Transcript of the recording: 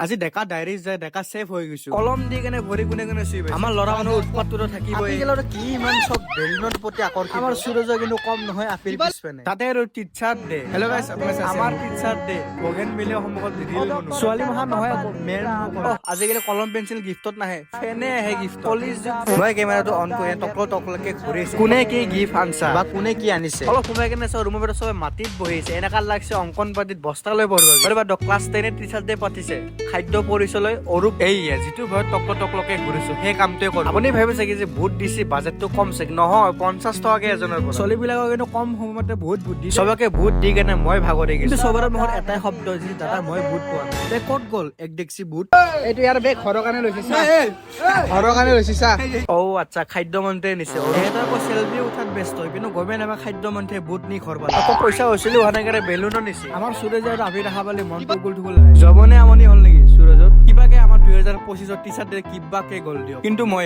আজি ডেকা ডায়েৰী যায় ডেকা সেফ হৈ গৈছো কলম দি কেনে ভৰি কোনে কোনে চুই পাইছে আমাৰ ল'ৰা মানুহ উৎপাতটো থাকিবই কি ইমান চব বেলুনৰ প্ৰতি আকৰ্ষিত আমাৰ সূৰজৰ কিন্তু কম নহয় আপিল পিছপেনে তাতে আৰু টিচাৰ ডে হেল্ল' গাইছ আমাৰ টিচাৰ ডে বগেন মিলে সন্মুখত ৰিল বনোৱা ছোৱালী মহা নহয় আকৌ মেন আজিকালি কলম পেঞ্চিল গিফ্টত নাহে ফেনে আহে গিফ্ট কলেজ মই কেমেৰাটো অন কৰি টকলকে ঘূৰিছো কোনে কি গিফ্ট আনছা বা কোনে কি আনিছে অলপ সোমাই কেনে চাওঁ ৰুমৰ ভিতৰত চবে মাটিত বহিছে এনেকা লাগছে অংকন পাতিত বস্তা লৈ পঢ়িব ক্লাছ 10 টিচাৰ ডে পাতিছে খাদ্য পৰিচয় অৰূপ এইয়া যিটো ভয়ত টকলকে ঘূৰিছো সেই কামটোৱে কৰোঁ আপুনি ভাবিছে কি যে ভোট দিছি বাজেটটো কম চাগে নহয় 50 টকাকে এজনৰ পৰা ছোৱালীবিলাকক কিন্তু কম সময়তে বহুত ভোট দি চবকে ভোট দি কেনে মই ভাগৰি গৈছো কিন্তু চবৰে মুখত এটাই শব্দ যি দাদা মই ভোট পোৱা নাই ক'ত গ'ল এক ডেক্সি ভোট এইটো ইয়াৰ বেগ ঘৰৰ কাৰণে লৈছে ঘৰৰ কাৰণে লৈছে অ আচ্ছা খাদ্য মন্ত্ৰীয়ে নিছে এটা আকৌ চেলফি উঠাত ব্যস্ত কিন্তু গমে নাপায় খাদ্য মন্ত্ৰীয়ে ভোট নি ঘৰ পালে আকৌ পইচা হৈছিলো হোৱা নাই কাৰণে বেলুনো নিছে আমাৰ সুৰজ আৰু আভি দেখা পালে মনটো গুল ঠুগুল জবনে আমনি হ'ল নেকি সুৰজত কিবাকে আমাৰ 2025 টিচাৰ ডে কিবাকে গ'ল দিয়ক কিন্তু মই